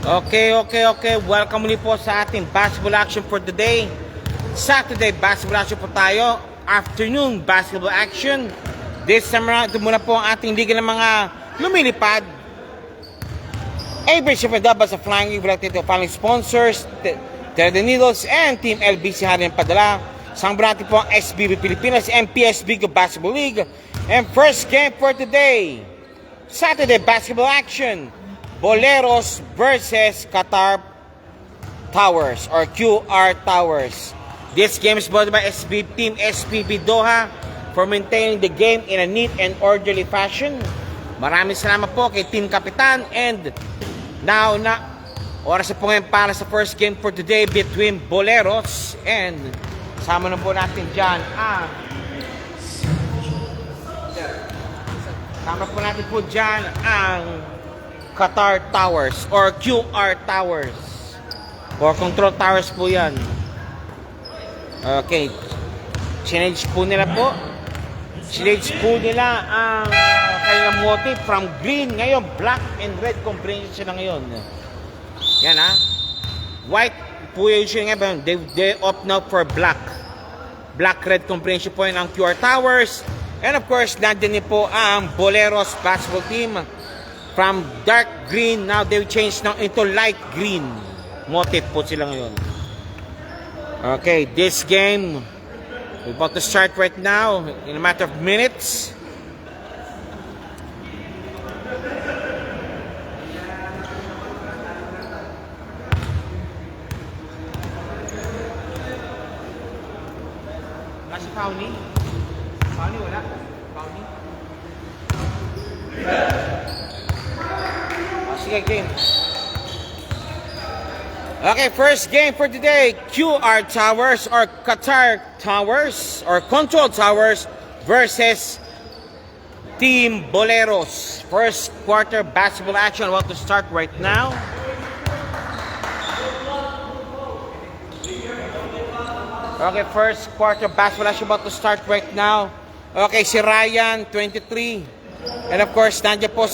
Okay. Welcome muli po sa ating basketball action for today. Saturday basketball action po tayo. Afternoon basketball action. This time around, ito muna po ang ating liga ng mga lumilipad. Avery Shepardaba sa Flying Eagle at ito following sponsors, Terra de Needles and Team LBC Harin Padala. Sang brati po ang SBB Pilipinas and PSB Basketball League. And first game for today, Saturday basketball action. Boleros versus Qatar Towers or QR Towers. This game is brought by Team SPB Doha for maintaining the game in a neat and orderly fashion. Maraming salamat po kay Team Kapitan. And now na oras na po ngayon para sa first game for today between Boleros and sama na po natin dyan ang Qatar Towers or QR Towers or Control Towers po yan. Okay, change po nila ang kanilang motif from green ngayon, black and red combination na ngayon. Yan white po yung ngayon, they opt now for black red combination po yun ang QR Towers. And of course nandyan po ang Boleros basketball team. From dark green, now they change now into light green. Motif po sila ngayon. Okay, this game, we're about to start right now in a matter of minutes. Kasi Pauni? Pauni wala? Pauni? Game. Okay, first game for today, QR Towers or Qatar Towers or Control Towers versus Team Boleros. First quarter basketball action about to start right now. Okay, first quarter basketball action about to start right now. Okay, si Ryan, 23. And of course, nandiyan po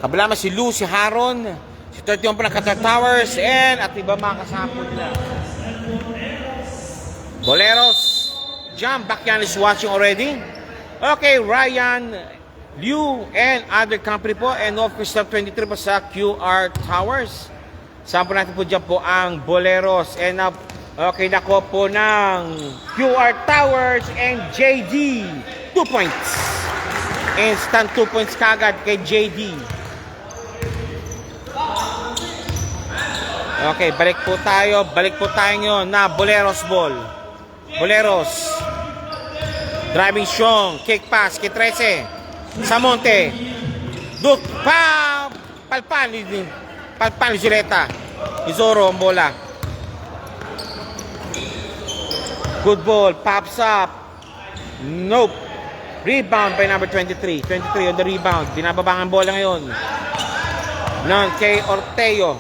kabila si Lou, si Haron, si 31 po ng Qatar Towers, and at iba mga kasama po nila. Boleros, John Bakyan is watching already. Okay, Ryan, Liu, and other company po, and of course 23 po sa QR Towers. Saan po natin po dyan po ang Boleros, and okay, nakuha po ng QR Towers and JD, 2 points. Instant 2 points kagad kay JD. Okay, balik po tayo ngayon na Boleros ball. Boleros. Driving strong, kick pass kay 13. Samonte. Duk pa palpal Zureta. Izoro ang bola. Good ball, pops up. Nope. Rebound by number 23. 23 on the rebound. Binababa ang bola ngayon. Non kay Orteo.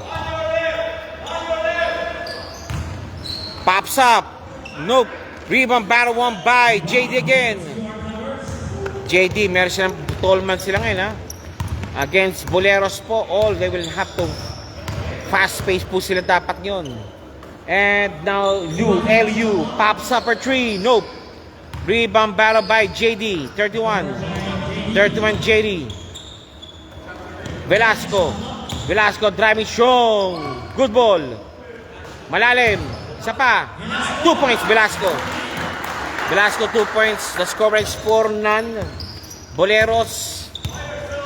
Pops up. Nope. Rebound battle won by JD again. JD, meron silang Tolman sila ngayon against Boleros po. All they will have to fast pace po sila dapat yun. And now LU pops up for 3. Nope. Rebound battle by JD, 31 JD. Velasco driving strong. Good ball. Malalim. Isa pa. 2 points Velasco, 2 points. The score is 4-0. Boleros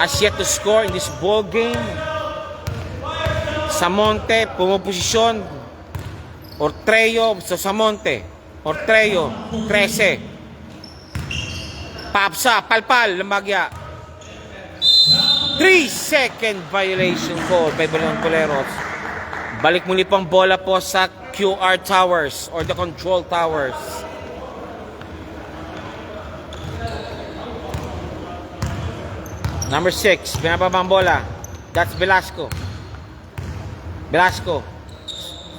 has yet to score in this ball game. Samonte pumuposisyon. Orteo sa Samonte. Orteo 13. Papsa, palpal, Lambagya. 3-second violation call by Boleros. Balik muli pang bola po sa QR Towers or the Control Towers. Number 6, binababang bola. That's Velasco.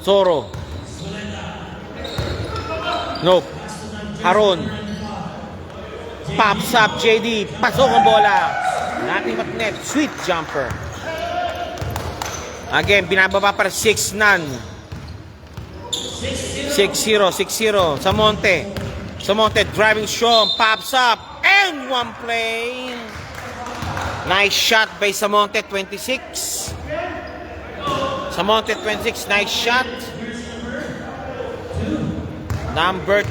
Soro. Nope. Haron. Pops up JD. Pasok ang bola. Nothing but net. Sweet jumper. Again, binababa para 6-9. 6-0, 6-0. Samonte. Samonte driving strong. Pops up. And one play. Nice shot by Samonte, 26. Samonte, 26. Nice shot. Number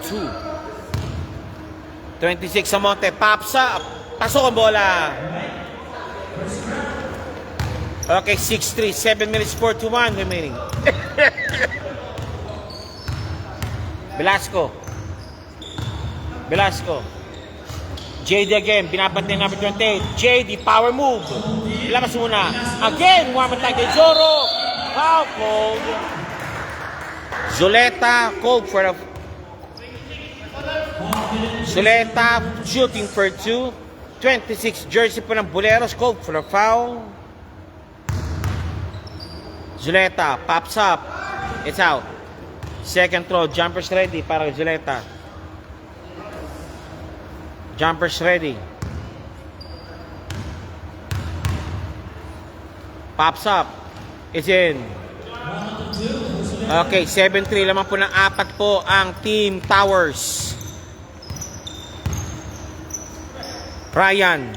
2. 26, Samonte. Pops up. Pasok ang bola. Okay, 6-3. 7 minutes 4-1 remaining. Velasco. JD again. Binabante number 28. JD, power move. Labas muna. Again, one attack kay Zoro. Foul called. Zuleta called for the... Zuleta shooting for 2. 26 jersey po ng Boleros called for the foul. Zuleta pops up. It's out. Second throw. Jumpers ready para Zuleta. Jumpers ready. Pops up. It's in. Okay, 7-3. Lamang po ng 4 po ang Team Towers. Ryan.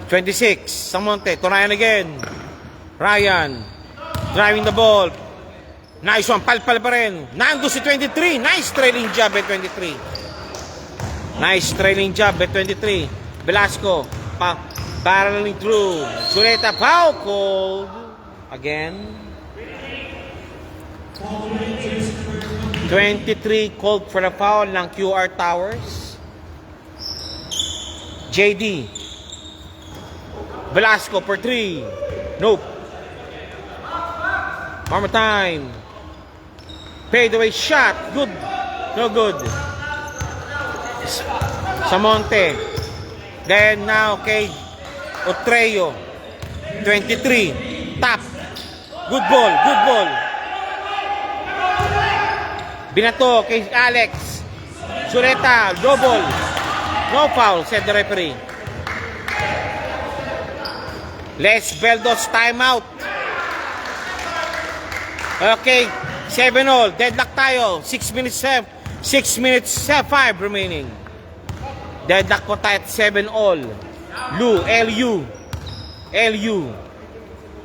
26. Samonte. To Ryan again. Ryan. Driving the ball. Nice one. Palpal pa rin. Nando si 23. Nice trailing job at 23. Nice trailing job at 23. Velasco. Barreling through. Zuleta. Foul called. Again. 23 called for the foul ng QR Towers. JD. Velasco for 3. Nope. One more time. Fade away shot. Good. No good. Samonte. Then now kay Otreo. 23. Tap. Good ball. Good ball. Binato kay Alex. Zuleta. Double. No foul, said the referee. Les Beldos timeout. Okay, 7-all. Deadlock tayo. 6 minutes 5 remaining. Deadlock po tayo at 7-all. LU.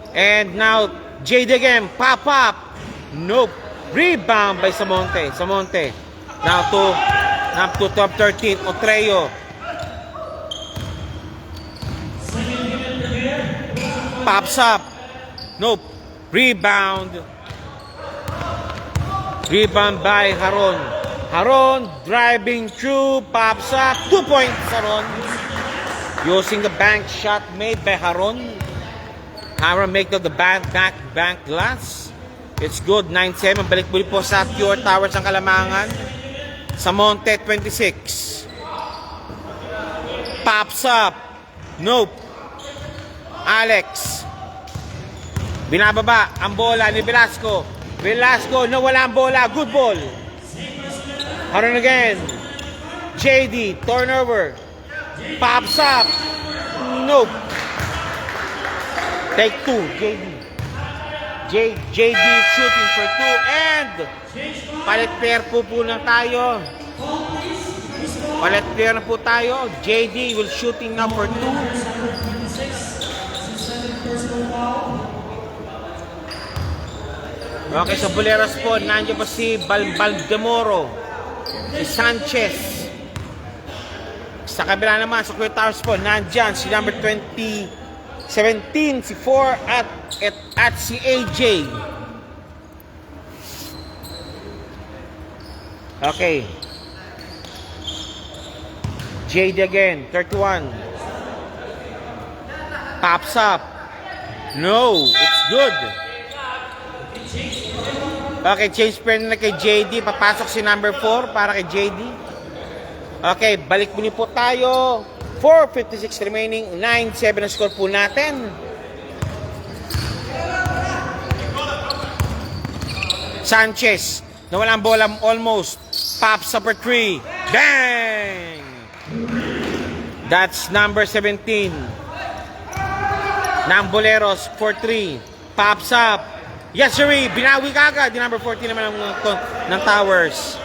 And now, Jade again. Pop up. Nope. Rebound by Samonte. Now to top 13. Otreo. Pops up. Nope. Rebound by Haron. Haron driving through. Pops up. 2 points, Haron. Using the bank shot made by Haron. Haron make to the bank glass. It's good. 9-7. Balik muli po sa QR Towers ang Kalamangan. Samonte, 26. Pops up. Nope. Alex. Binababa ang bola ni Velasco. Velasco, nawala ang bola. Good ball. Haron again. JD, turnover. Pops up. Nope. Take 2. JD shooting for 2 and palit pair po na tayo. Palit pair na po tayo. JD will shooting now for 2. Okay, sa Boleros po, nandiyan pa si Baldemoro, si Sanchez. Sa kabila naman, sa Kuya Towers po, nandiyan si number 17, si 4 at si AJ. Okay. JD again, 31. Pops up. No, it's good. Okay, change pair na kay JD. Papasok si number 4 para kay JD. Okay, balik muli po tayo. 4:56 remaining. 9-7 ang score po natin. Sanchez. Nawala ang bola almost. Pops up for 3. Bang! That's number 17. Ng Boleros, 4-3. Pops up. Yes, sir. Binawi kagad. Di number 14 naman ng Towers.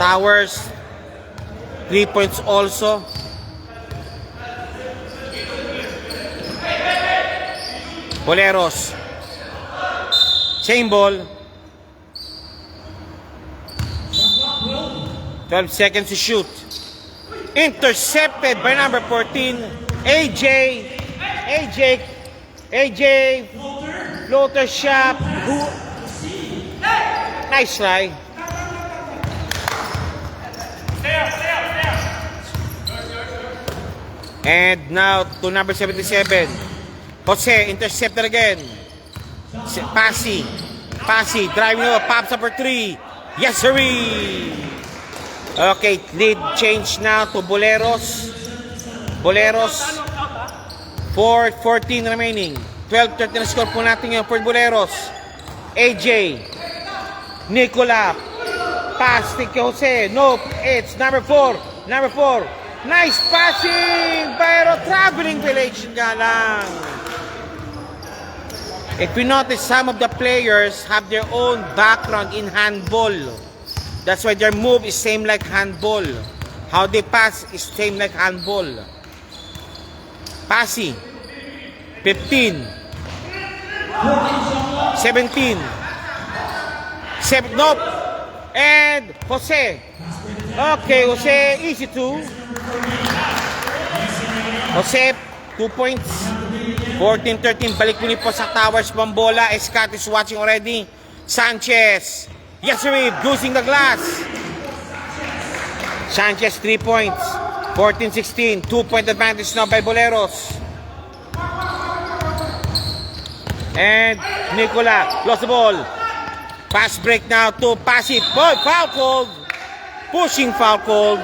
Towers. 3 points also. Boleros. Same ball. 12 seconds to shoot. Intercepted by number 14. AJ. Floater shot. Nice try. And now to number 77. Jose, intercepted again. Passy, driving over, pops up for 3. Yes, sir. Okay, lead change now to Boleros. 4-14 remaining. 12-13 na score po natin yung for Boleros. AJ. Nicola. Pass to Jose. Nope, it's number 4. Nice passing! Pero traveling violation nga lang. If you notice, some of the players have their own background in handball. That's why their move is same like handball. How they pass is same like handball. Passing. 15. 17. Nope. And Jose. Okay, Jose, easy 2. Jose, 2 points. 14-13, balik mo po sa Towers, Bambola. Scott is watching already. Sanchez. Yes, sir, goosing the glass. Sanchez, 3 points. 14-16, 2-point advantage now by Boleros. And Nicola, lost the ball. Pass break now to Passy. Ball, foul called. Pushing foul called.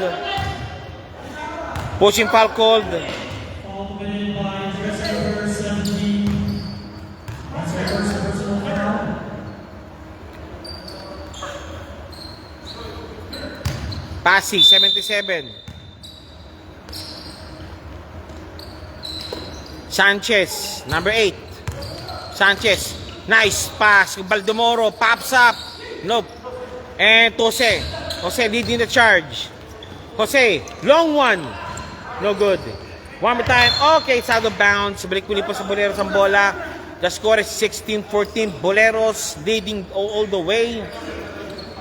Passy, 77. Sanchez, number 8. Sanchez, nice pass. Baldomoro, pops up. Nope. And Jose. Jose leading the charge. Jose, long one. No good. One more time. Okay, it's out of bounds. Balik muli po sa Boleros ang bola. The score is 16-14. Boleros leading all the way.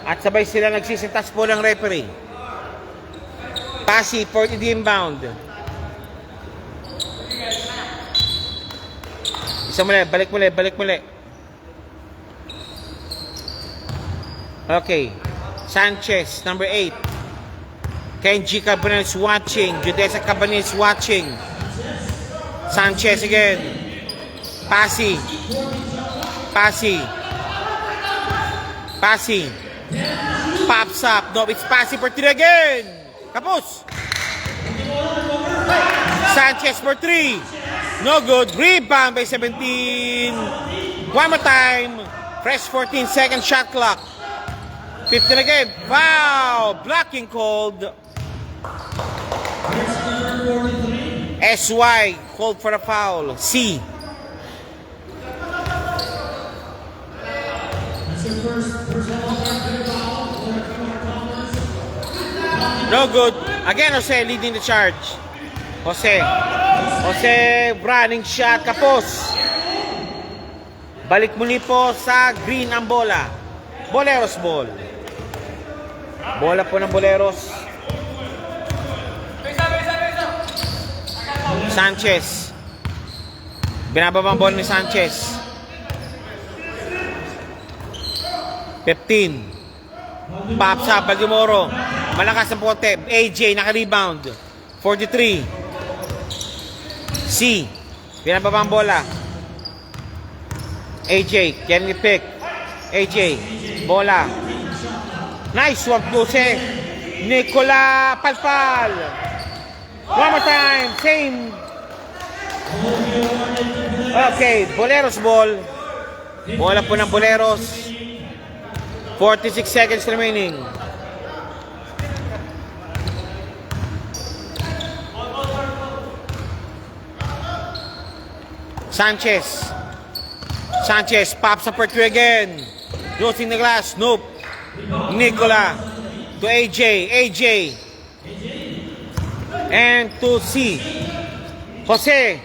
At sabay sila nagsisintas po ng referee. Passy for the inbound. Isa muli, balik muli. Okay. Sanchez, number 8. Kenji Cabanel is watching. Judesa Cabanel is watching. Sanchez again. Passy. Pops up. No, it's Passy for 3 again. Kapos. Sanchez for 3. No good. Rebound by 17. One more time. Fresh 14-second shot clock. 15 again. Wow. Blocking called. SY called for a foul. C. No good. Again, Jose leading the charge. Jose running shot. Kapos. Balik muli po sa green ang bola. Boleros ball. Bola po ng Boleros. Sanchez. Binababa ang bola ni Sanchez. 15. Pops up, Baldomoro. Malakas ang pote. AJ, naka-rebound. 43. C. Binababa ang bola. AJ, can we pick? AJ, bola. Nice one, Jose. Nicola Palpal. One more time, same. Okay, Boleros ball. Bola po ng Boleros. 46 seconds remaining. Sanchez. Sanchez pops up for 3 again. Losing the glass. Nope. Nicola to AJ. AJ. And to C. Jose.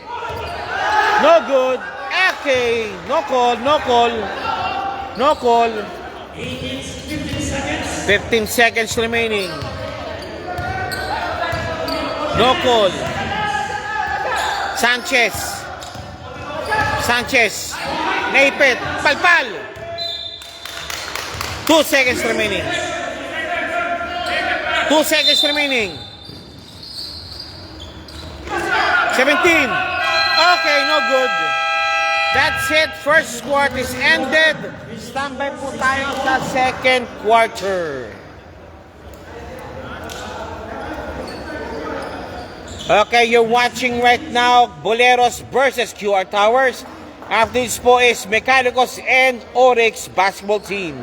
No good. Okay. No call. No call. No call. 15 seconds remaining. No call. Sanchez. Sanchez. Naipit. Palpal. 2 seconds remaining. 2 seconds remaining. 17. Okay, no good. That's it. First quarter is ended. Standby po tayo sa second quarter. Okay, you're watching right now Boleros versus QR Towers. After this po is Mecanicos and Oryx basketball team.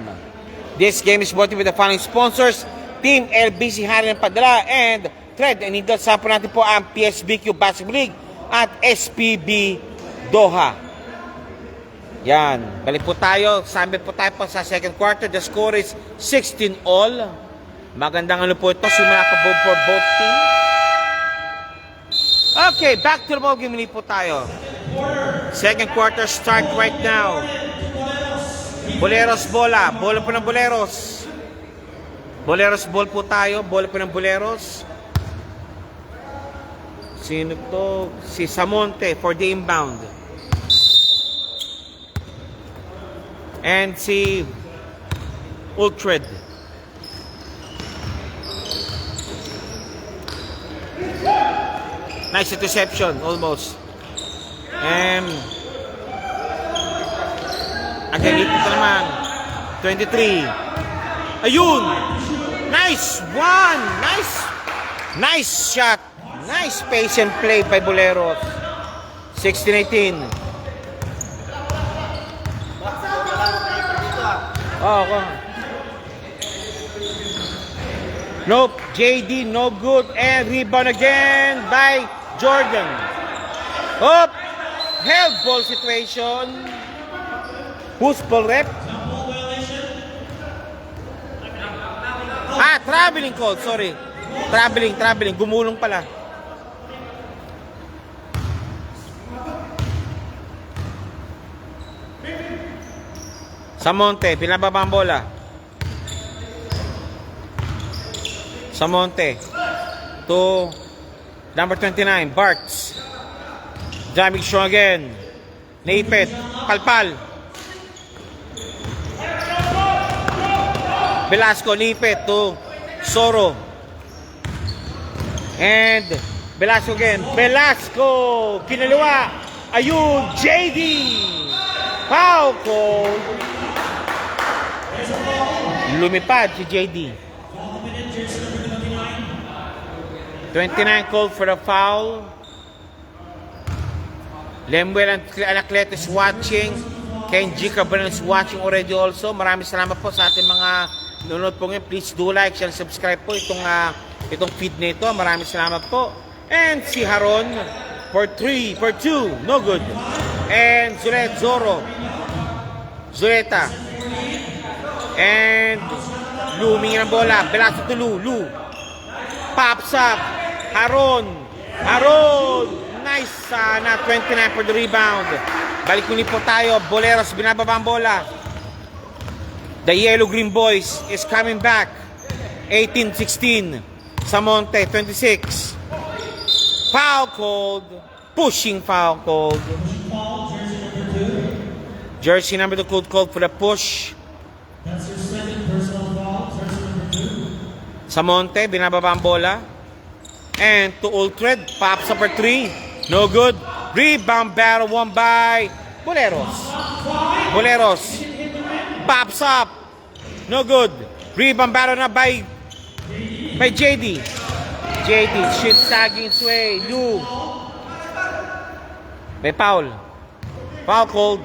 This game is brought to you with the following sponsors: Team LBC Harin Padala and Thread and Needle. Sa po natin po ang PSBQ Basketball League at SPB Doha. Yan. Balik po tayo. Sambil po tayo po sa second quarter. The score is 16 all. Magandang ano po ito. Simula pa for both teams. Okay, back to the ball game. Muli po tayo. Second quarter start right now. Boleros bola. Bola po ng Boleros. Boleros ball po tayo. Bola po ng Boleros. Sino to? Si Samonte for the inbound. And si Ultred. Nice interception, almost. And again, ito naman. 23. Ayun! Nice one! Nice shot. Nice pace and play by Boleros. 16-18. Oh, nope. JD, no good. And rebound again by Jordan. Up. Held ball situation. Who's ball rep? Traveling call. Sorry. Traveling. Gumulong pala. Samonte, pinababa ang bola. Samonte to number 29, Bartz. Driving strong again. Naipit, Palpal. Velasco, naipit to Soro. And Velasco again. Velasco, kinaliwa. Ayun, JD. Foul call. Lumipad si JD. 29 called for the foul. Lemuel Anaclet is watching. Kenji Cabral is watching already also. Maraming salamat po sa ating mga nanonood po ngayon. Please do like, share, subscribe po itong feed nito. Maraming salamat po. And si Haron for 2, no good. And Zuleta. And Lu, humingi ng bola. Velasco to Lu. Pops up. Haron. Nice na 29 for the rebound. Balik ulit po tayo. Boleros, binababa ang bola. The Yellow-Green Boys is coming back. 18-16. Samonte, 26. Foul called. Pushing foul called. Jersey number 2 called for the push. Samonte, binababa ang bola. And to Ultred, pops up for 3. No good. Rebound battle won by Boleros. Pops up. No good. Rebound battle na by JD. JD, shit sagging its way. Lu. May foul. Foul called.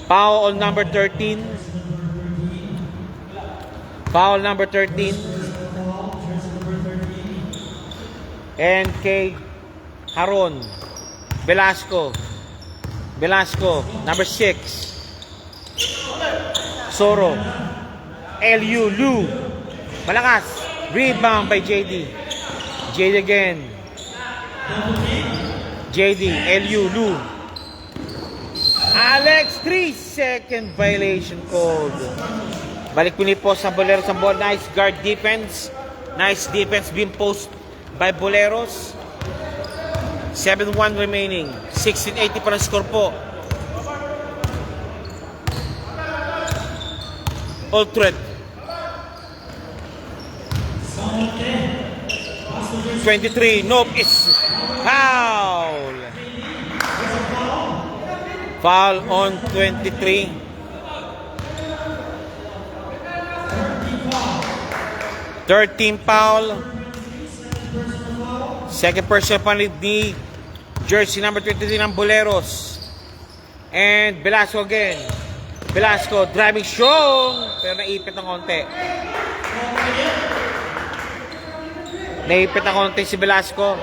Foul on number 13. Foul number 13. And kay Haron. Velasco. Velasco, number 6. Soro. Lu, Lu. Malakas. Rebound by JD. JD again. JD, Lu. Alex, 3-second violation called. Balik po sa Boleros ang ball. Nice guard defense. Nice defense being post by Boleros. 7-1 remaining. 16-80 para score po. Ultret. 23. Nope. It's foul. Foul on 23. 13 foul. Second personal penalty ni jersey number 23 ng Boleros. And Velasco again. Velasco driving strong. Pero naipit ng konti. Naipit ng konti si Velasco.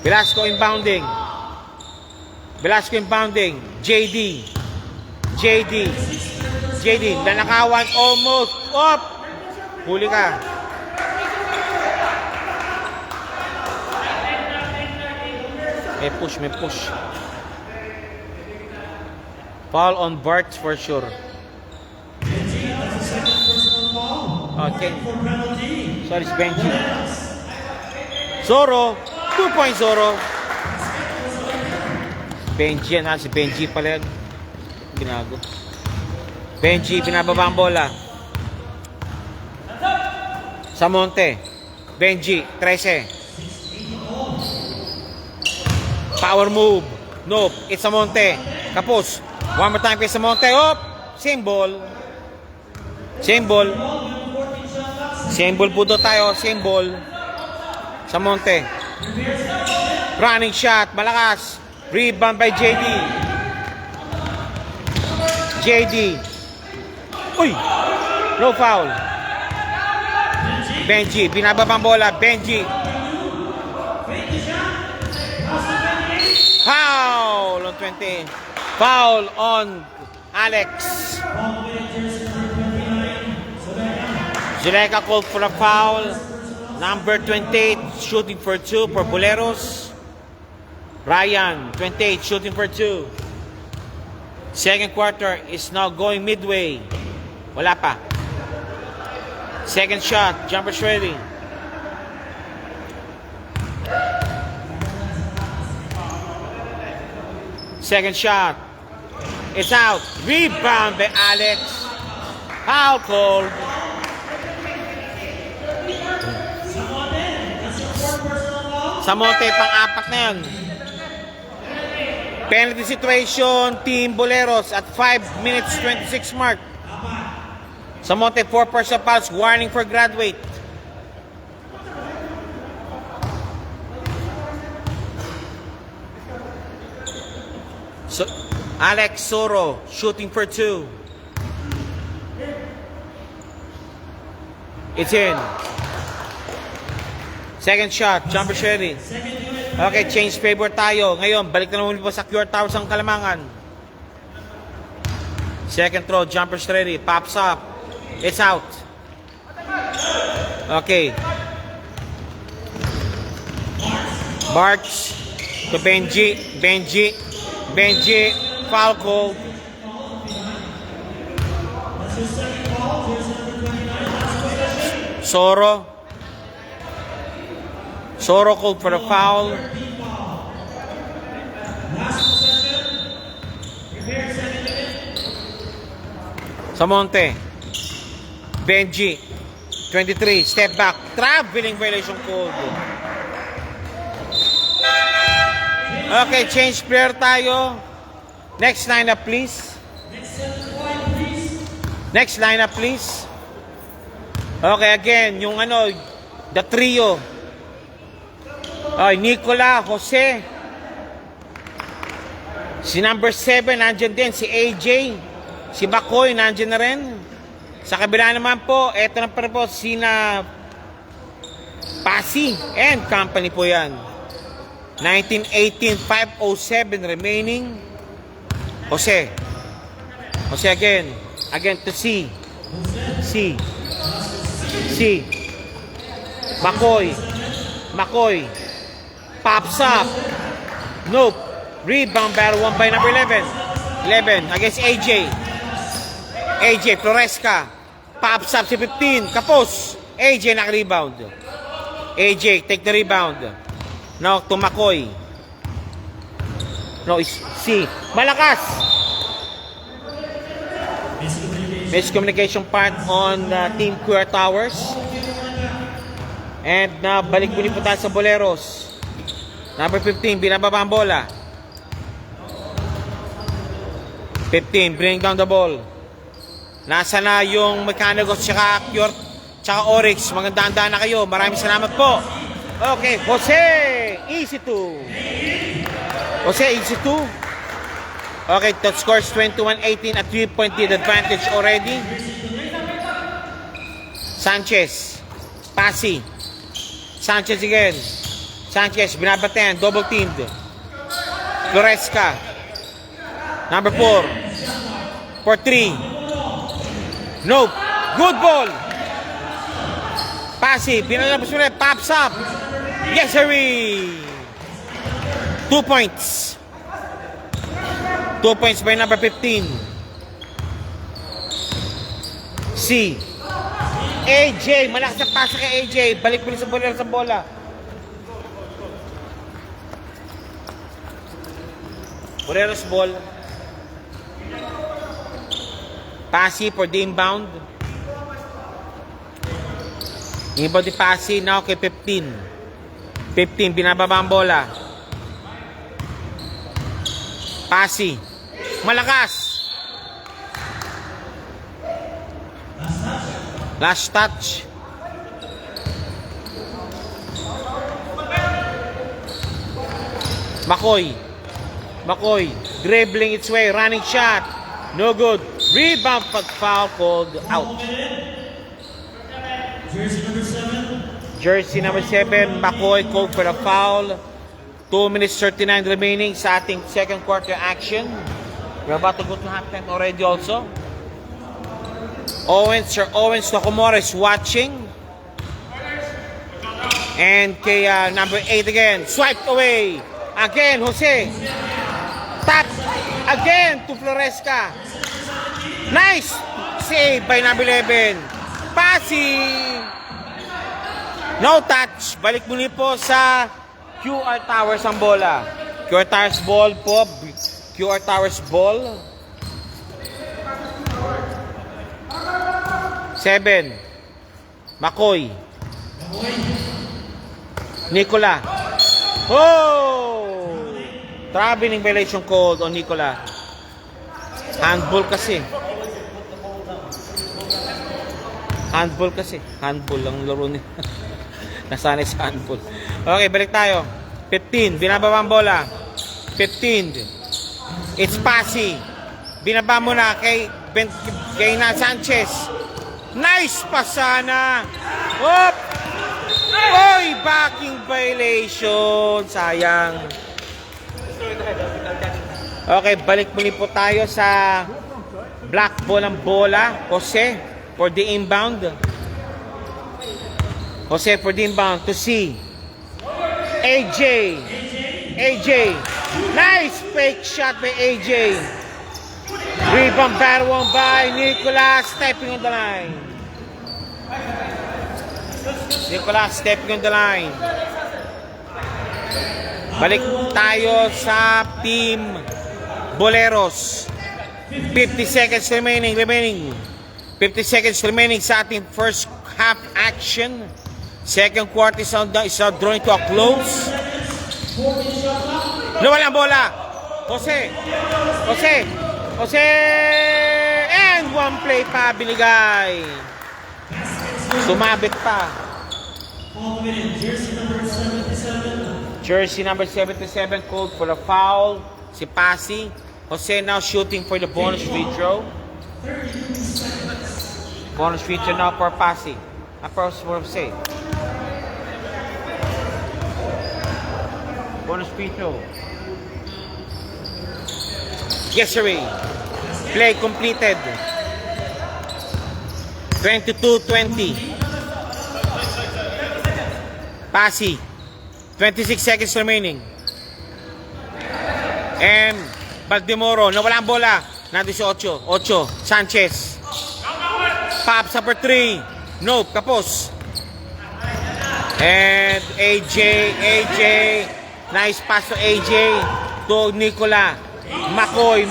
Velasco inbounding. Velasco inbounding. JD, nanakawan almost. Up! Huli ka. May push. Foul on Bart for sure. Okay. Sorry, it's Benji. Zoro. 2-point Zoro. Benji yan ha. Si Benji pala yan. Ginago. Benji, binababa ang bola. Samonte. Benji, 13. Power move. Nope. It's Samonte. Kapos. One more time kay Samonte. Op! Same ball. Same ball po doon tayo. Same ball. Samonte. Running shot. Malakas. Rebound by JD. Uy! No foul. Benji. Binababang bola. Benji. Foul on 20. Foul on Alex. Zuleka called for a foul. Number 28 shooting for 2 for Boleros. Ryan, 28 shooting for 2. Second quarter is now going midway. Wala pa. Second shot, jumper ready. Second shot. It's out. Rebound by Alex. Foul called. Samonte, pang-apat na yan. Penalty situation, Team Boleros at 5 minutes 26 mark. Samonte, 4 personal fouls, warning for graduate. So, Alex Soro, shooting for 2. It's in. Second shot, jumper ready. Okay, change favor tayo. Ngayon, balik na naman po sa QR Towers ang Kalamangan. Second throw, jumper ready. Pops up. It's out. Okay. Barks to Benji. Foul call. Soro called for the foul. Samonte. Benji. 23. Step back. Traveling violation called. Okay, change player tayo. Next lineup, please. Next lineup, please. Okay, again, yung the trio. Nicola, Jose. Si number 7, nandyan din. Si AJ. Si Bacoy, nandyan na rin. Sa kabila naman po, eto na pa rin po, Pasi and company po yan. 19-18, 5:07 remaining. Jose again to C. McCoy pops up. Nope. Rebound battle won by number 11 against AJ Floresca. Pops up si 15. Kapos. AJ naka-rebound. AJ take the rebound. Now to McCoy. No, C. Malakas. Miscommunication part on Team QR Towers. And balik muli po tayo sa Boleros. Number 15, binababa ang bola. 15, bring down the ball. Nasa na yung Mechanicos tsaka QR tsaka Oryx. Magandaan na kayo. Maraming salamat po. Okay, Jose, easy 2. Okay, that scores 21-18 at 3-point lead advantage already. Sanchez, Pasi. Sanchez again. Sanchez, binabaten, double teamed. Floresca. Number 4. For 3. Nope. Good ball. Pasi, pinalabas mo na, pops up. Yes, sirree. 2 points. 2 points by number 15. C. AJ, malakas na pasa kay AJ. Balik mo sa bola. Boleros ball. Pasi for the inbound. Inbound di Pasi now kay 15. 15, binababa ang bola. Pasi. Malakas. Last touch. McCoy. Dribbling its way. Running shot. No good. Rebound but foul called out. Jersey number 7. McCoy called for the foul. 2 minutes 39 remaining sa ating second quarter action. We're about to go to halftime already also. Sir Owens Nakamura is watching. And kay number 8 again. Swiped away. Again, Jose. Tap. Again to Floresca. Nice save by number 11. Passing. No touch. Balik muli po sa QR Towers ang bola. QR Towers ball po. QR Towers ball. 7. McCoy. Nicola. Oh! Traveling violation called on Nicola. Handball kasi. Handball ang laro niya. Nasanay sa handball. Okay, balik tayo. 15. Binababa ang bola. 15. It's Pasi. Binaba mo na kay Sanchez. Nice pasana. Hop! Oy, backing violation. Sayang. Okay, balik muli po tayo sa black ball ang bola. Jose for the inbound. To C. AJ. Nice fake shot by AJ. Rebound battle won by Nicolas stepping on the line. Balik tayo sa team Boleros. 50 seconds remaining. 50 seconds remaining sa ating first half action. Second quarter is drawing to a close. Nawala ang bola. Jose. And one play pa binigay. Sumabit pa. Jersey number 77 called for a foul. Si Pasi. Jose now shooting for the bonus free throw. Bonus free throw now for Pasi. For Jose. Bonus free throw. Yes, sir. Play completed. 22-20. Pasi. 26 seconds remaining. And Baldemoro, nawala ang bola. Na 18. 8. Sanchez. Pops up for 3. Nope, kapos. And AJ. Nice pass to AJ. To Nicola. Makoy.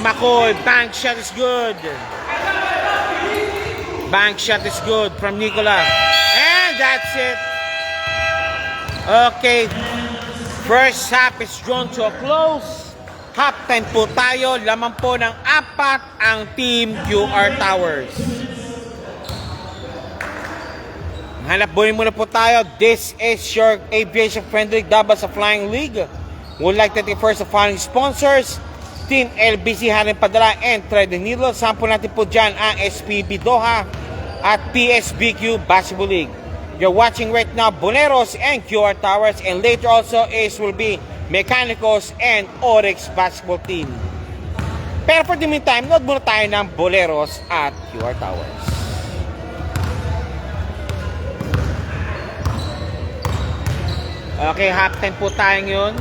Bank shot is good. Bank shot is good from Nicola. And that's it. Okay. First half is drawn to a close. Halftime po tayo. Lamang po ng 4 ang Team QR Towers. Hanap buhay muna po tayo. This is your aviation friendly Dabas sa Flying League. Would like to thank first the following sponsors. Team LBC Haring Padala and Thread the Needle. Sample natin po dyan ang SPB Doha at PSBQ Basketball League. You're watching right now Boleros and QR Towers, and later also will be Mechanicals and Oryx Basketball Team. Pero for the meantime, nood muna tayo ng Boleros at QR Towers. Okay, halftime po tayo ngayon.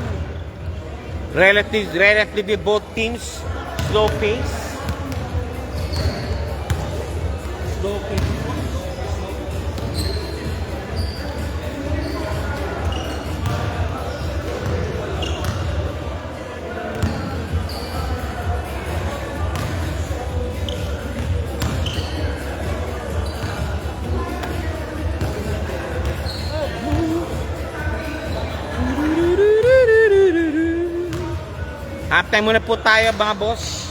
Relatively both teams slow pace. Halftime muna po tayo mga boss.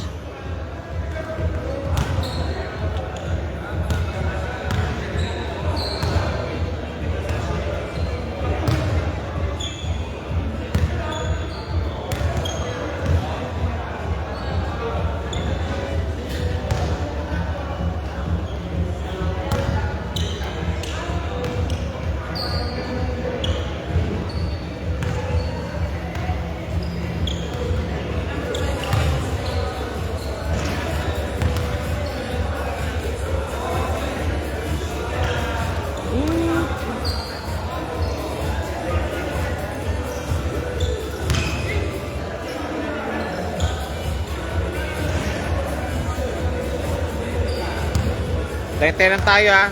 Tente lang tayo ha.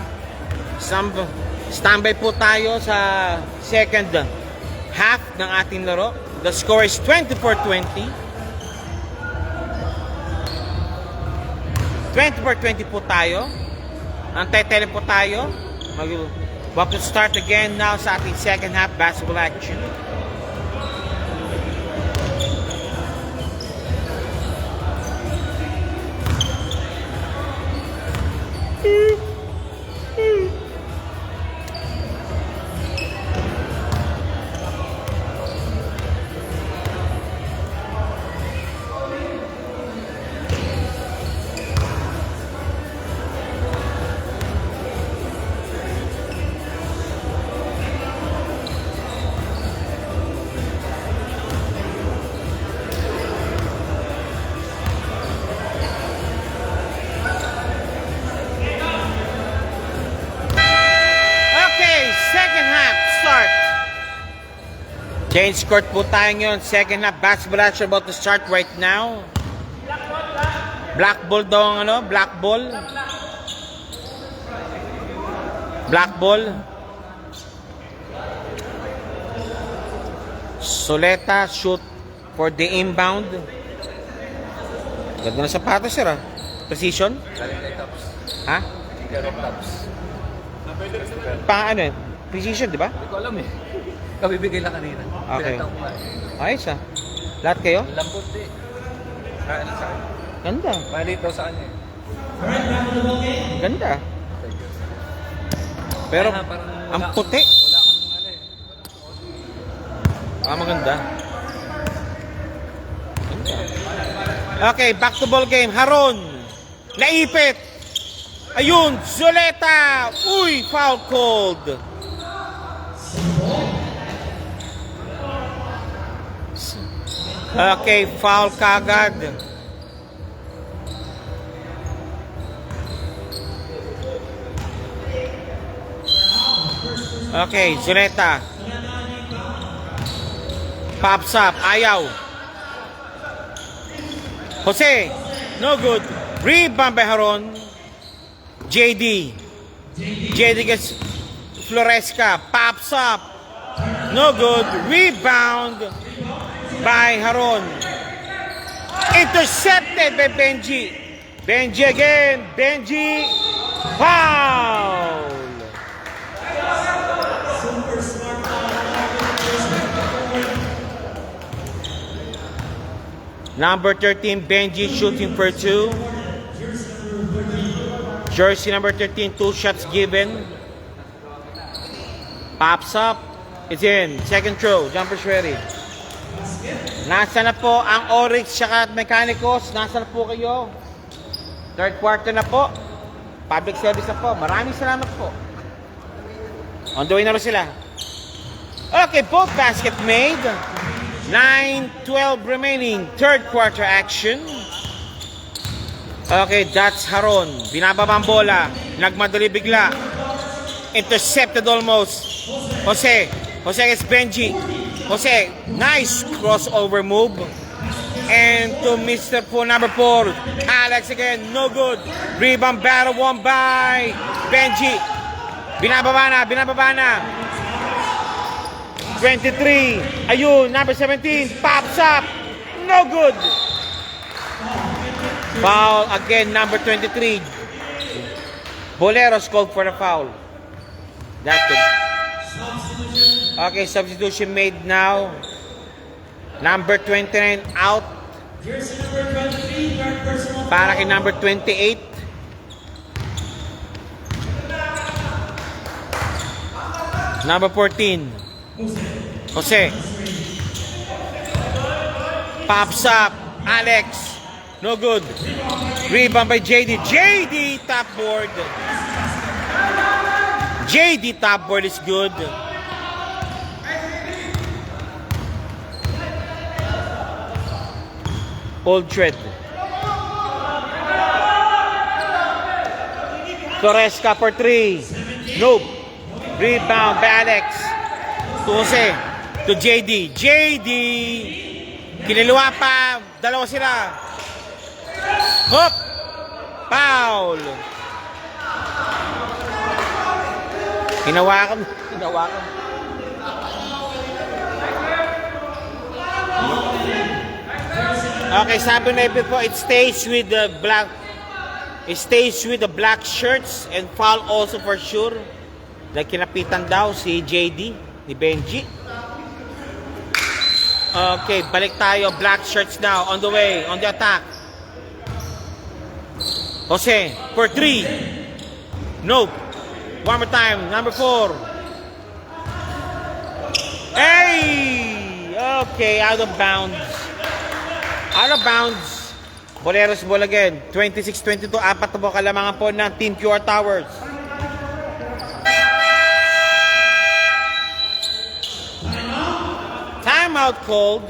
Standby po tayo sa second half ng ating laro. The score is 24-20. 24-20 po tayo. Antay-tele po tayo. About to start again now sa ating second half basketball action. Change court po tayo ngayon. Second half basketball action about to start right now. Black ball daw ang ano? Black ball. Black ball. Soleta shoot for the inbound. Ganda na sapatos sir ah. Precision? Ha? Pa ano eh? Precision di ba? Hindi ko alam eh. Kabibigay lang kanina. Okay. Ayos ah. Lahat kayo? Lambot eh. Kaya lang sa akin. Ganda. Maliit daw sa kanya eh. Ganda. Pero Kaya nga, ang puti. Wala kang ano eh. Maganda. Ganda. Okay, back to ball game. Haron. Naipit. Ayun, Zuleta. Uy, foul called. Okay, foul kagad. Okay, Zuneta. Pops up, ayaw. Jose, no good. Rebound by Haron. JD. JD gets Floresca. Pops up. No good. Rebound by Haron. Intercepted by Benji. Benji again. Benji. Foul. Number 13, Benji shooting for 2. Jersey number 13, 2 shots given. Pops up. It's in. Second throw. Jumper's ready. Nasa na po ang Oryx at Mechanicos? Nasa na po kayo? Third quarter na po. Public service na po. Maraming salamat po. On the way na rin sila. Okay, both basket made. 9-12 remaining. Third quarter action. Okay, that's Haron. Binababa ang bola. Nagmadali bigla. Intercepted almost. Jose. Jose against Benji. Jose, nice crossover move. And to Mr. Po number 4. Alex again, no good. Rebound battle won by Benji. Binababa na. 23. Ayun, number 17. Pops up. No good. Foul again, number 23. Boleros called for the foul. That's good. Okay, substitution made now. Number 29 out. Para kay number 28. Number 14. Jose. Pops up. Alex. No good. Rebound by JD. JD top board. JD top board is good. Old thread. Floresca for 3. Nope. Rebound by Alex. To Jose. To JD. JD. Kiniliwa pa. Dalawa sila. Hop. Foul. Hinawakan. Okay, sabi na ipin po, it stays with the black shirts and foul also for sure. Kinapitan daw si JD ni Benji. Okay, balik tayo. Black shirts now on the way, on the attack. Jose for 3. Nope. One more time. Number 4. Hey! Okay, out of bounds. Out of bounds. Boleros ball again. 26-22. Apat na po kalamangan po ng Team QR Towers. Timeout called.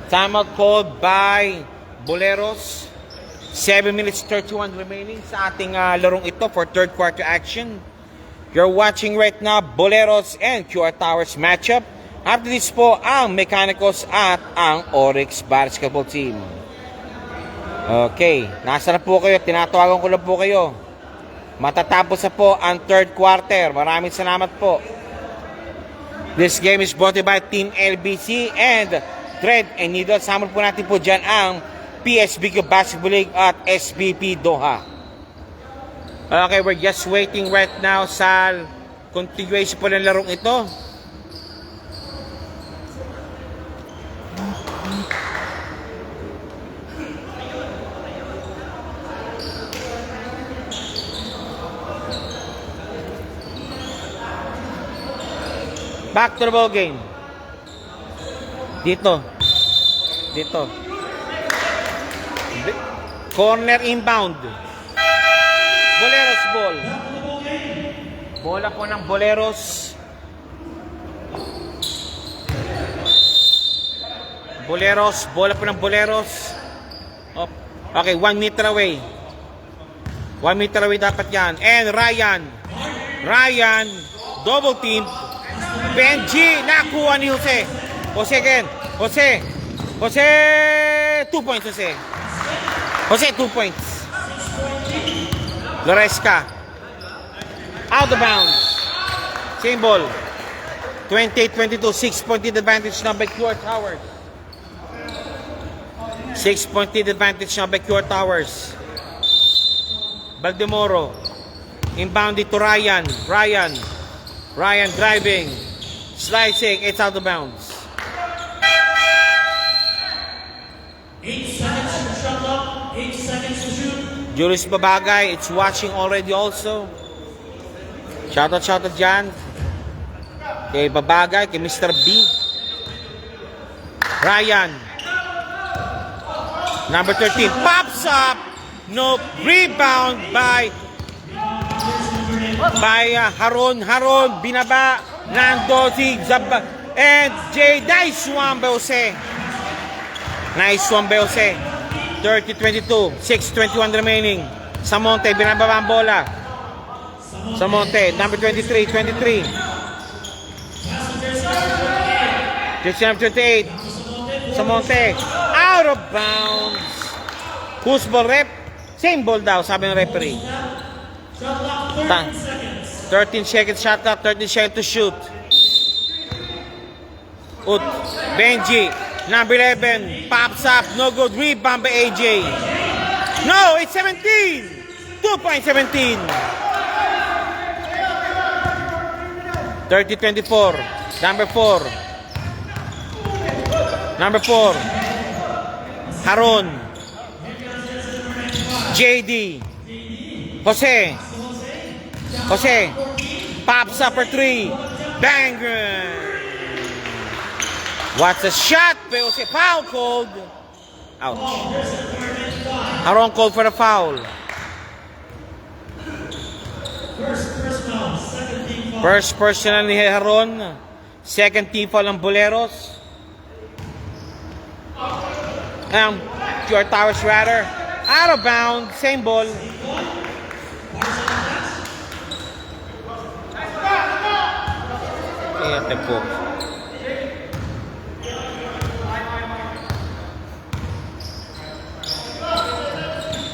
Timeout called by Boleros. 7 minutes 31 remaining sa ating larong ito for third quarter action. You're watching right now Boleros and QR Towers matchup. After this po ang Mechanicos at ang Oryx basketball team. Okay, nasa na po kayo? Tinatawagan ko lang po kayo. Matatapos na po ang third quarter. Maraming salamat po. This game is brought to you by Team LBC and Thread and Needle. Sama po natin po dyan ang PSBQ Basketball League at SBP Doha. Okay, we're just waiting right now sa continuation po ng larong ito. Back to the ball game. Dito. Corner inbound. Boleros ball. Bola po ng Boleros. Boleros. Bola po ng Boleros. Oh, okay, 1 meter away. 1 meter away dapat yan. And Ryan. Ryan. Double team. Benji. Nakuha ni Jose. Jose again. Jose. Jose. 2 points, Jose. Jose, 2 points. Loresca. Out of bounds. Same ball. 28-22. 6-point lead advantage now by QR Towers. 6-point lead advantage now by QR Towers. Baldemoro. Inbound to Ryan. Ryan. Ryan driving. Slicing. It's out of bounds. 8 seconds to shot clock. 8 seconds to shoot. Julius Babagay. It's watching already also. Shoutout dyan. Kay Babagay. Kay Mr. B. Ryan. Number 13. Pops up. No. Rebound by Haron. Haron. Binaba. Nando. Zab. And Jay. Nice one by Jose. Nice one by Jose. 30-22. 6:21 remaining. Samonte. Binababa ang bola. Samonte. Number 23. 23. Just number 28. Samonte. Out of bounds. Who's ball rep? Same ball daw, sabi ng referee. 13 seconds shot clock, 13 seconds to shoot. Ut. Benji. Number 11. Pops up. No good. Rebound by AJ. No, it's 17. 2-point 17. 30-24. Number 4. Number 4. Haron. JD. Jose. Jose. Pops up for 3. Banger. What's a shot? Pero Jose, foul called. Ouch. Haron called for the foul. First personal ni Haron. Second team foul ng Boleros. QR Towers rather. Out of bounds. Same ball. Ito po.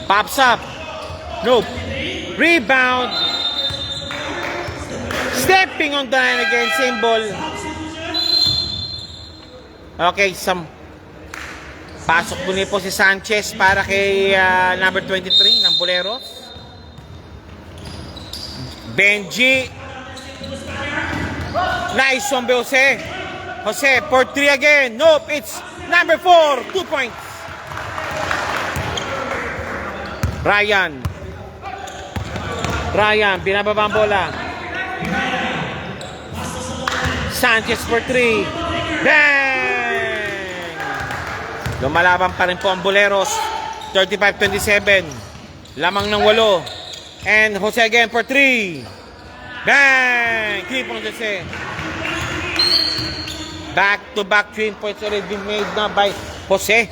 Pops up. Nope. Rebound. Stepping on the line again. Same ball. Okay, pasok muli po si Sanchez para kay number 23 ng Boleros. Benji. Nice one by Jose. Jose for 3 again. Nope, it's number 4. 2 points. Ryan. Ryan, binababa ang bola. Sanchez for 3. Bang! Lumalaban pa rin po ang Boleros. 35-27. Lamang ng 8. And Jose again for 3. Bang! 3 points Jose. Back-to-back 3 points already been made na by Jose.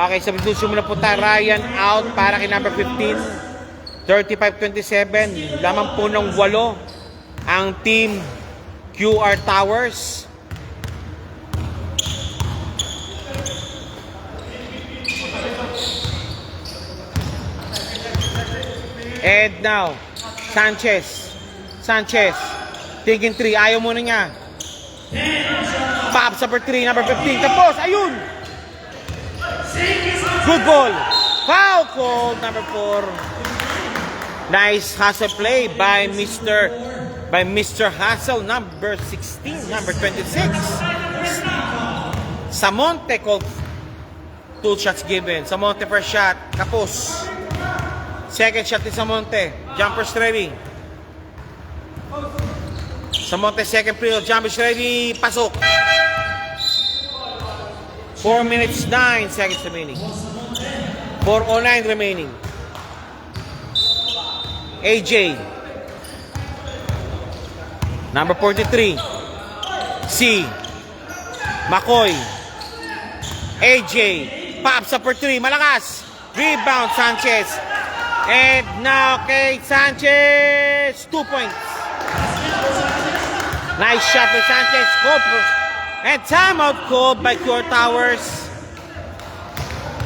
Okay, substitution muna po tayo. Ryan out para kay number 15. 35-27. Lamang po ng 8 ang team QR Towers. And now, Sanchez. Sanchez. Thinking 3. Ayaw muna niya. Pops up for 3. Number 15. Tapos. Ayun. Good ball. Foul call. Number 4. Nice hustle play by Mr. Hustle. Number 16. Number 26. Samonte called 2 shots given. Samonte first shot. Kapos. Second shot ni Samonte. Jumpers ready. Samonte second period. Jumpers ready. Pasok. 4 minutes 9 seconds remaining. 4:09 remaining. AJ. Number 43. C. McCoy. AJ. Pops up for 3. Malakas. Rebound, Sanchez. And now kay Sanchez. 2 points. Nice shot by Sanchez. And timeout called by QR Towers.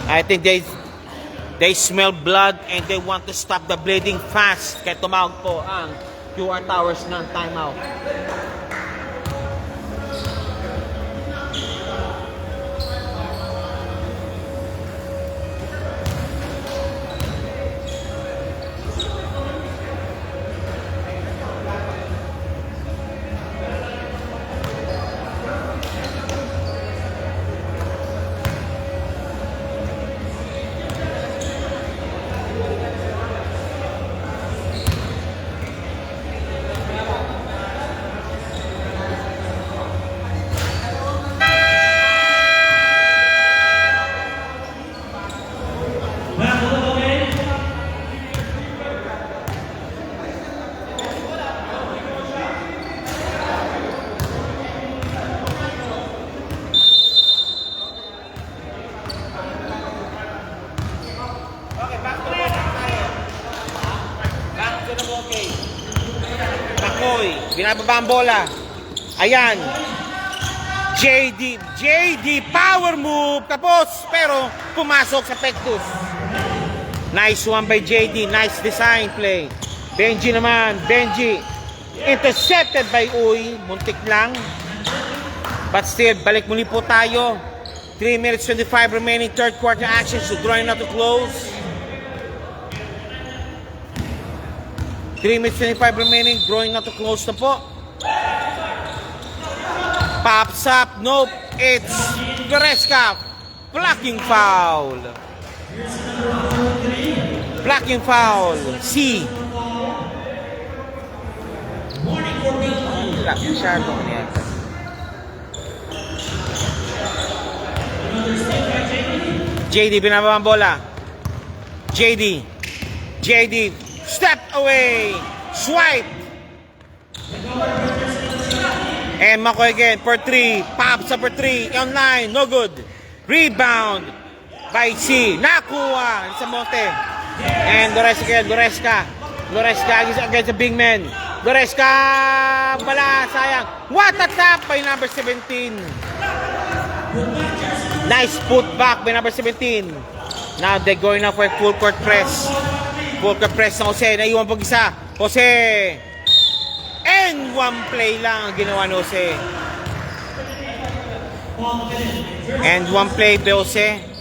I think they smell blood and they want to stop the bleeding fast. Kaya tumawag po ang QR Towers ng timeout. Binababa ang bola. Ayan. JD power move. Tapos, pero pumasok sa Pectus. Nice one by JD. Nice design play. Benji naman. Benji. Intercepted by Uy. Muntik lang. But still, balik muli po tayo. 3 minutes 25 remaining third quarter action. So drawing not to close. 3 minutes 25 remaining, drawing not to close na po. Pops up, nope, it's Goreska. Blocking foul. Blocking foul. C. Wala, masyado yan. JD, binababa ang bola. JD, step away. Swipe. And McCoy again for 3. Pops up for 3. Online. No good. Rebound by C. Nakuha sa Monte. And Goreska against the big man. Goreska. Bala. Sayang. What a tap by number 17. Nice put back by number 17. Now they're going now for a full court press. Full court press ng Jose. Naiwan pag isa. Jose. And one play lang ang ginawa ni Jose. And one play by Jose.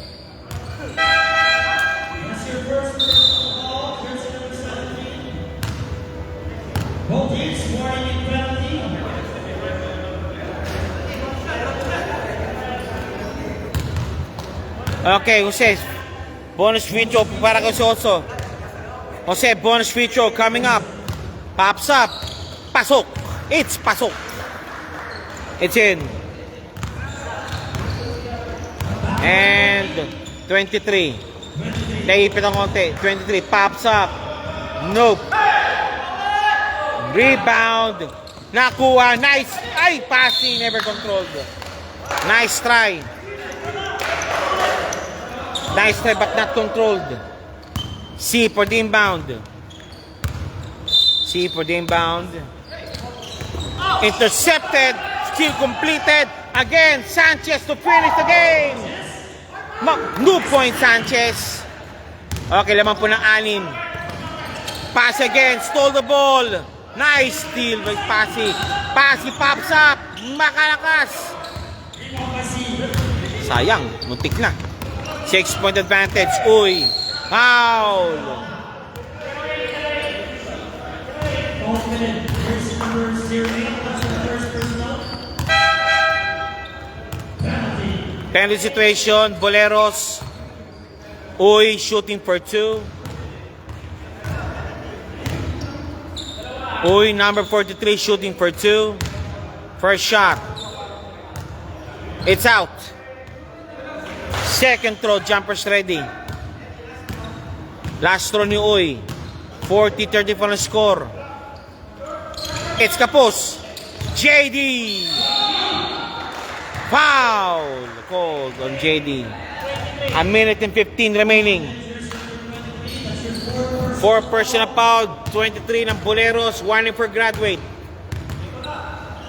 Okay, Jose. Bonus free throw para kay Jose. Jose, bonus free throw coming up. Pops up. Pasok. It's pasok. It's in. And 23. Naipit ang konti. 23. Pops up. Nope. Rebound. Nakuha. Nice. Ay, passing. Never controlled. Nice try. Nice try but not controlled. C for the inbound. C for the inbound. Intercepted. Still completed. Again, Sanchez to finish the game. No point, Sanchez. Okay, laman po ng 6. Pass again. Stole the ball. Nice steal by Pasi. Pasi pops up. Makalakas. Sayang. Muntik na. 6-point advantage. Uy. Foul. Penalty situation. Boleros. Uy shooting for 2. Uy number 43 shooting for 2. First shot. It's out. Second throw, jumpers ready. Last throw ni Uy. 40-30 for the score. It's kapos. JD. Foul called on JD. A minute and 15 remaining. 4 personal foul, 23 ng Boleros, warning for graduate.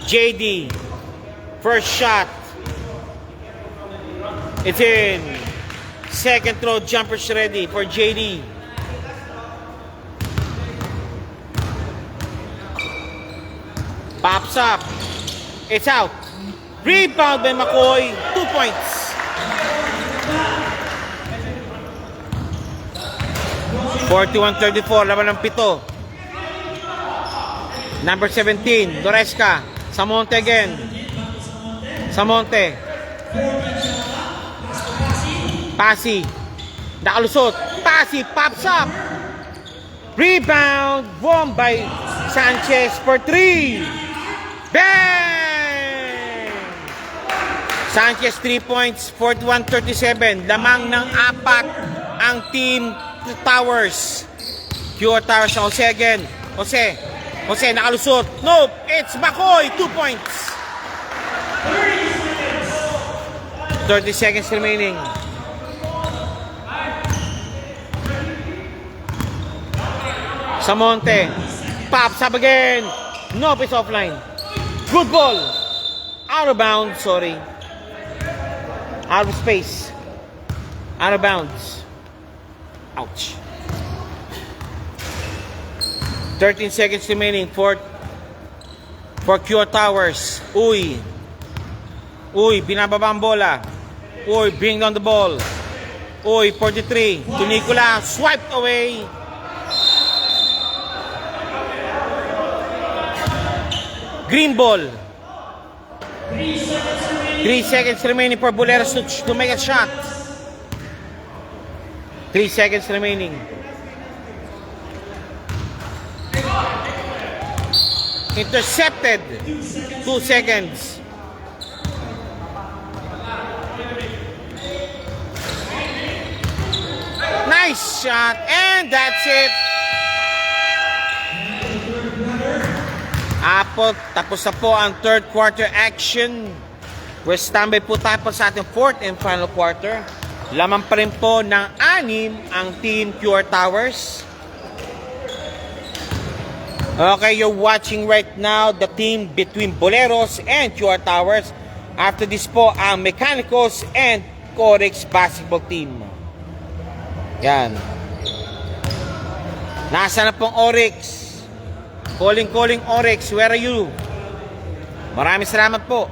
JD, first shot. It's in. Second throw, jumpers ready for JD. Pops up. It's out. Rebound by McCoy. 2 points. (41-34), laban ng 7. Number 17, Doresca. Samonte again. Samonte. Pasi. Nakalusot. Pasi pops up. Rebound. Won by Sanchez for 3. Bang! Sanchez 3 points, 41-37. Lamang ng 4 ang team Towers. Pure Towers na Jose again. Jose nakalusot. Nope, it's McCoy. 2 points. 30 seconds remaining. Samonte. Pops up again. Nope, it's offline. Good ball. Out of bounds, sorry. Out of space. Out of bounds. Ouch. 13 seconds remaining for Pure Towers. Uy, binababa ang bola. Uy, bring down the ball. Uy, 43. To Nicola, swiped away. Green ball. 3 seconds remaining for Boleros to make a shot. 3 seconds remaining. Intercepted. 2 seconds. Nice shot. And that's it. Tapos na po ang third quarter action. We're standby po tayo po sa ating fourth and final quarter. Lamang pa rin po ng 6 ang team Pure Towers. Okay, you're watching right now the team between Boleros and Pure Towers. After this po ang Mechanicals and Corex basketball team. Yan. Nasa na pong Oryx? Calling Oryx, where are you? Maraming salamat po.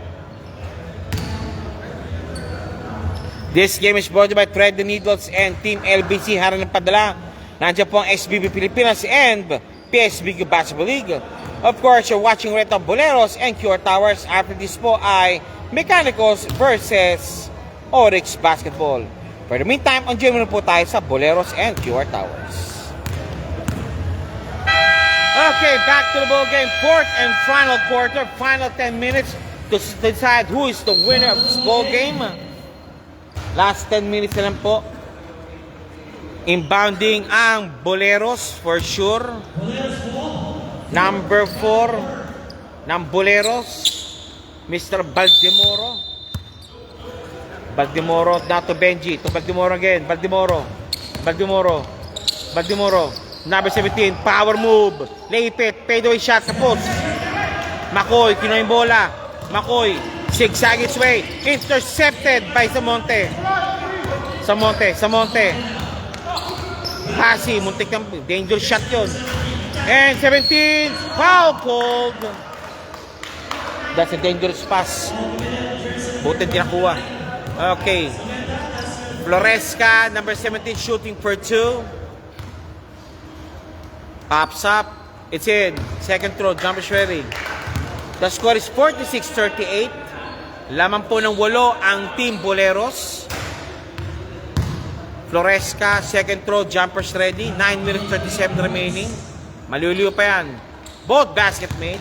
This game is brought to you by Thread the Needles and Team LBC Harang ng Padala. Nandiyan po ang SBB Pilipinas and PSBG Basketball League. Of course, you're watching right now Boleros and Pure Towers. After this po ay Mechanicals versus Oryx Basketball. For the meantime, enjoy muna po tayo sa Boleros and Pure Towers. Okay, back to the ball game. Fourth and final quarter. Final 10 minutes to decide who is the winner of this ball game. Last 10 minutes na lang po. Inbounding ang Boleros for sure. Number 4 ng Boleros, Mr. Baldemoro. Baldemoro na to Benji. To Baldemoro again. Baldemoro. Number 17, power move. Leipit, fadeaway shot sa post. McCoy, kinuha yung bola. McCoy, zigzag its way. Intercepted by Samonte. Pasi, muntik ng dangerous shot yun. And 17, foul called. That's a dangerous pass. Buti din nakuha. Okay. Floresca, number 17, shooting for 2. Pops up. It's in. Second throw, jumper ready. The score is 46-38. Lamang po ng 8 ang team Boleros. Floresca, second throw, jumpers ready. 9 minutes 37 remaining. Maliliw pa yan. Both basket made.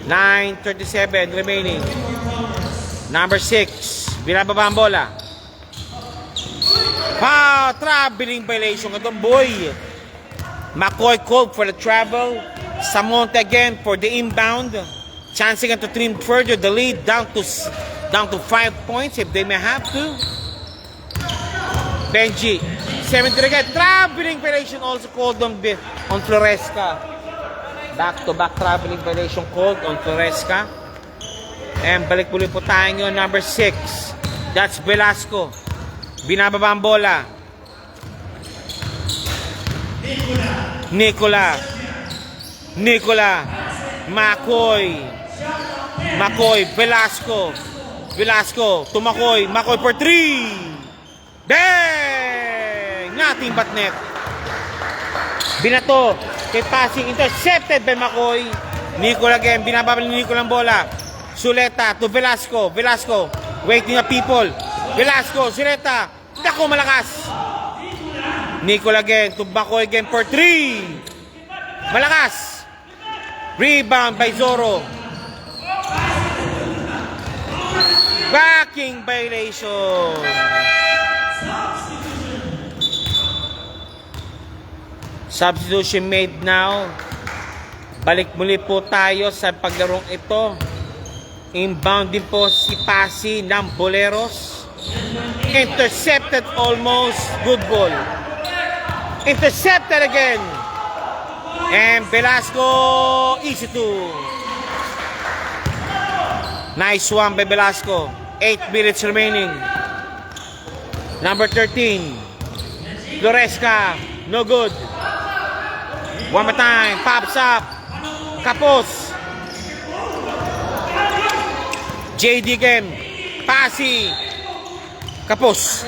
9:37 remaining. Number 6, binababa ang bola. Traveling violation. Itong boy. McCoy called for the travel. Samonte again for the inbound. Chancing to trim further the lead down to 5 points if they may have to. Benji, 70 again. Traveling violation also called on Floresca. Back-to-back traveling violation called on Floresca. And balik muli po tayo ngayon, number 6. That's Velasco. Binababa ang bola. Nicola. Makoy, Velasco, Tumakoy, Makoy for 3. Bang! Nothing but net. Binato, kay passing, intercepted by Makoy. Nicola again, binababal ni Nicola ang bola. Suleta to Velasco, waiting na people. Velasco, Suleta, dako malakas. Nicola again, to Makoy again for 3. Malakas. Rebound by Zoro. Backing violation. Substitution made now. Balik muli po tayo sa paglarong ito. Inbound din po si Pasi ng Boleros. Intercepted almost. Good ball. Intercepted again. And Velasco, easy to. Nice one by Velasco. 8 minutes remaining. Number 13. Floresca. No good. One more time. Pops up. Kapos. JD again. Pasi. Kapos.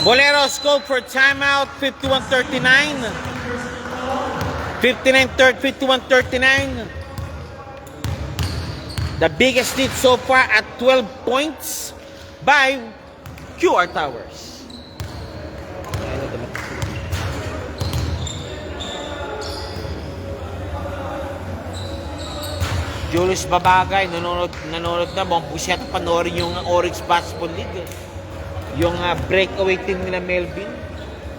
Boleros called for timeout. 51-39. 51-39. The biggest lead so far at 12 points by QR Towers. Julius Babagay, nanonood na. Buong pusyat panoorin yung Oryx Basketball League. Yung breakaway team nila Melvin.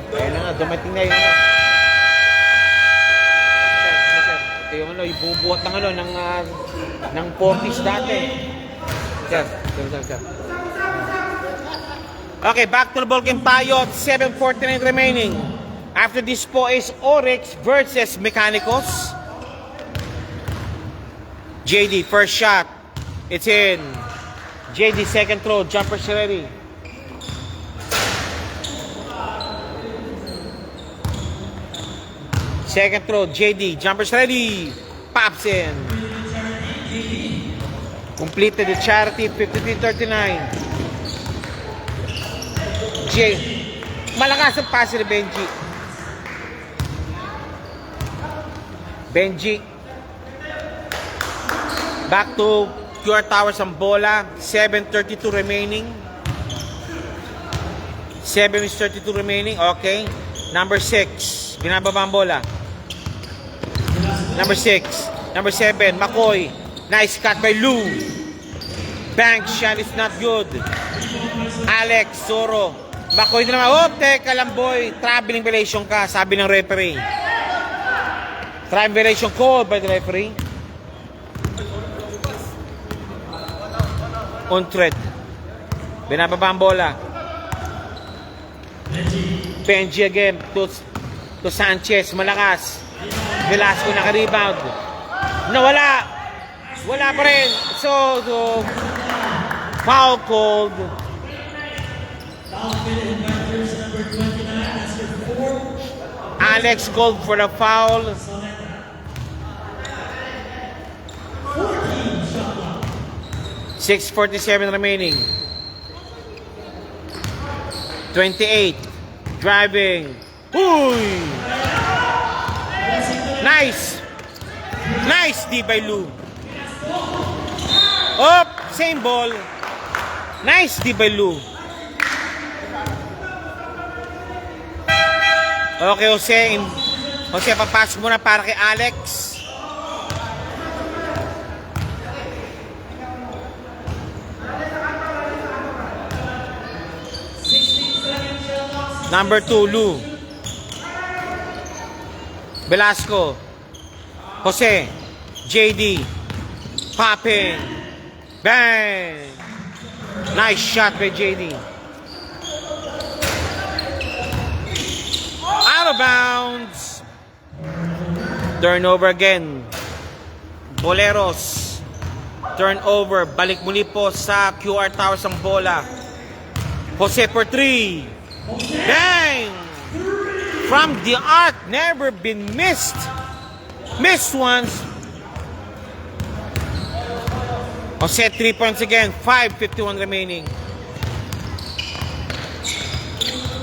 Ayun na nga, dumating na yun. Ito yung yung bubuhat ng 40s dati. Sir. Okay, back to the ball game tayo. 7:49 remaining. After this po is Oryx versus Mechanicos. JD, first shot. It's in. JD, second throw. Jumper's ready. Second throw, JD. Jumper's ready. Pops in. Completed the charity. 53-39. Malakas ang pass ni Benji. Back to QR Towers ang bola. 7:32 remaining. 7:32 remaining. Okay. Number 6. Binababa ang bola. Number 6. Number 7. Makoy. Nice cut by Lou. Bank shot is not good. Alex Zoro. Makoy na naman. Oh, teka lang boy. Traveling violation ka, sabi ng referee. Traveling violation called by the referee. On thread. Binababa ang bola. Benji again to Sanchez. Malakas. Velasco naka-rebound. Nawala. Wala pa rin. So foul called. Alex called for the foul. 6:47 remaining. 28. Driving. Uy! Nice! Nice D by Lou. Up! Same ball. Nice D by Lou. Okay, Jose, papasok muna para kay Alex. Number 2, Lou. Velasco. Jose. JD. Popping. Bang! Nice shot by JD. Out of bounds. Turnover again. Boleros. Turnover. Balik muli po sa QR Towers ang bola. Jose for 3. Bang! From the arc. Never been missed. Missed once. Jose 3 points again. 5:51 remaining.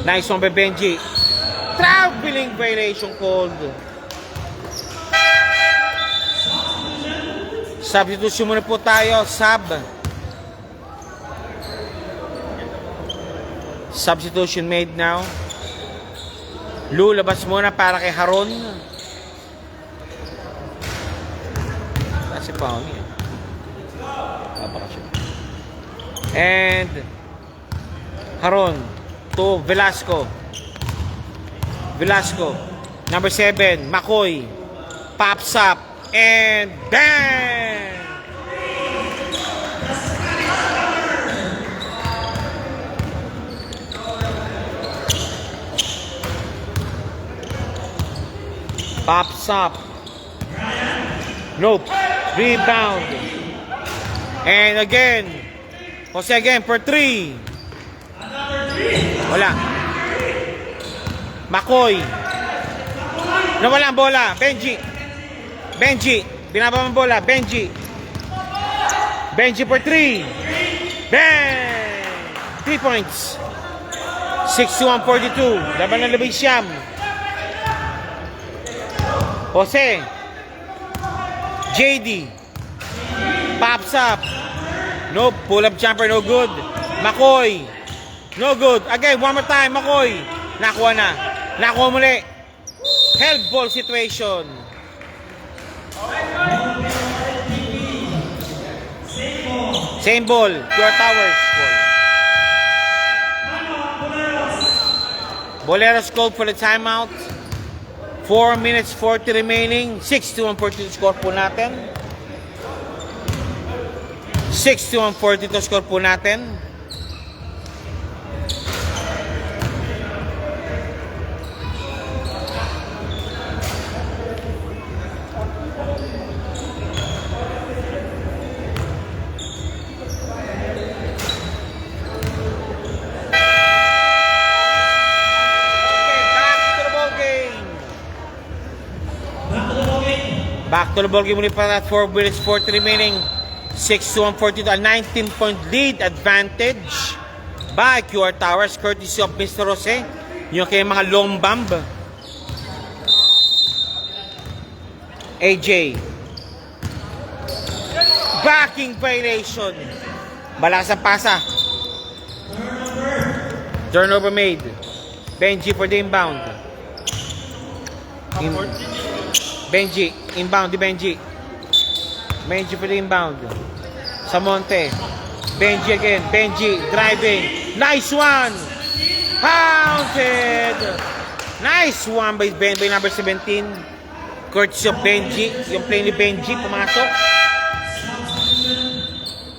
Nice one by Benji. Traveling violation called. Substitution muna po tayo. Substitution made now. Lou, labas muna para kay Haron. Kasi pa ako niya. And Haron to Velasco. Number 7, Makoy. Pops up. And bang! Pops up. Nope. Rebound. And again. Jose again for 3. Wala. Makoy. Nawala ang bola. Benji. Binaba ang bola. Benji for 3. Bang! 3 points. 61-42. Laban ng labing siyam. Jose. JD. Pops up. No, pull-up jumper, no good. Makoy. No good. Again, one more time, Makoy. Nakuha na. Nakuha muli. Help ball situation. Same ball. Your Towers ball. Boleros called for the timeout. 4 minutes 40 remaining. 61-42 score po natin. 61-42 score po natin. Back to the ball game ulit para at 4 minutes 40 remaining. 61-42, a 19-point lead advantage by QR Towers courtesy of Mr. Jose. Yung kay mga long bomb. AJ. Backing violation. Malakas ang pasa. Turnover made. Benji for the inbound. Benji, inbound di Benji. Benji for the inbound. Samonte. Benji again. Benji driving. Nice one. Pounded. Nice one by number 17. Courtesy of Benji. Yung play ni Benji pumasok.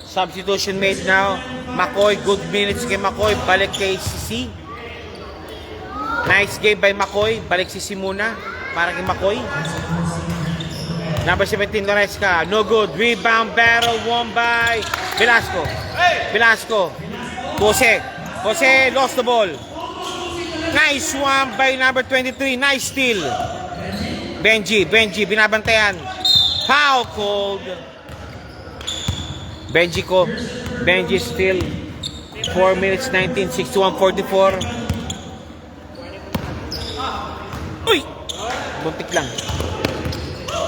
Substitution made now. Makoy. Good minutes kay Makoy. Balik kay Sisi. Nice game by Makoy. Balik Sisi muna. Para kay Makoy. Number 17, Loresca. No good. Rebound battle won by Velasco. Velasco. Jose. Jose lost the ball. Nice one by number 23. Nice steal. Benji. Benji. Binabantayan. Foul called. Benji ko. Benji steal. 4 minutes 19. 61-44. Uy! Buntik lang.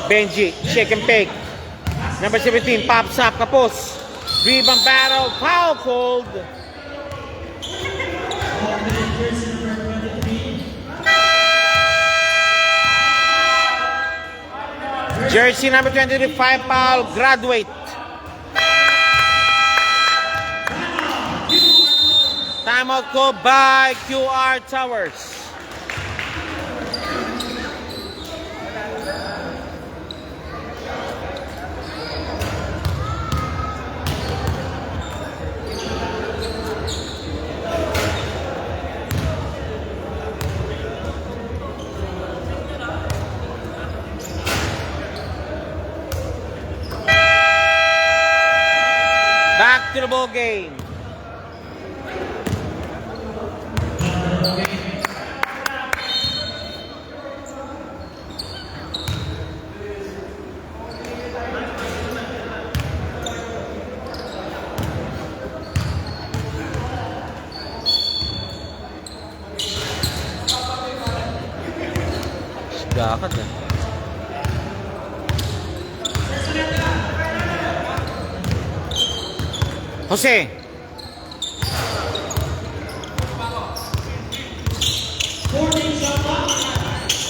Benji, shake and bake. Number 17, pops up, kapos. Rebound battle, foul called. Jersey number 23, foul, graduate. Timeout call by QR Towers. Back to the ball game. Gakat eh. Jose.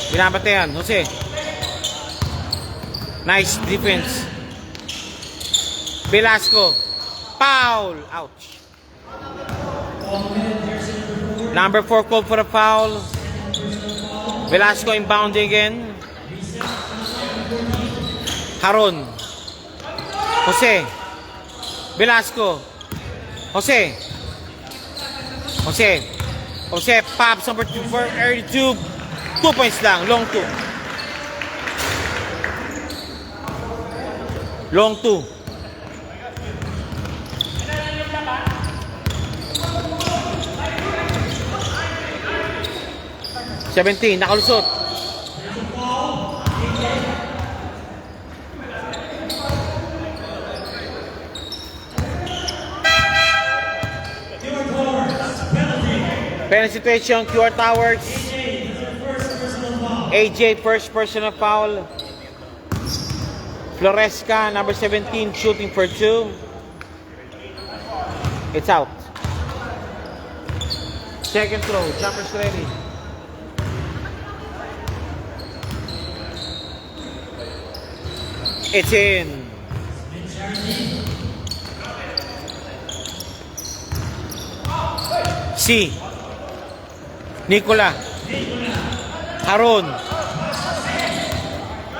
Binabatean, Jose. Nice defense. Velasco. Foul. Ouch. Number 4 called for a foul. Velasco inbound again. Haron. Jose. Velasco. Jose. Jose. Jose pops number 2 for early 2. 2 points lang. Long 2. Long 2. Seventeen, nakalusot. Penalty situation, QR Towers. AJ, first personal foul. Floresca, number 17, shooting for 2. It's out. Second throw, jumpers ready. It's in. C. Nicola. Haron.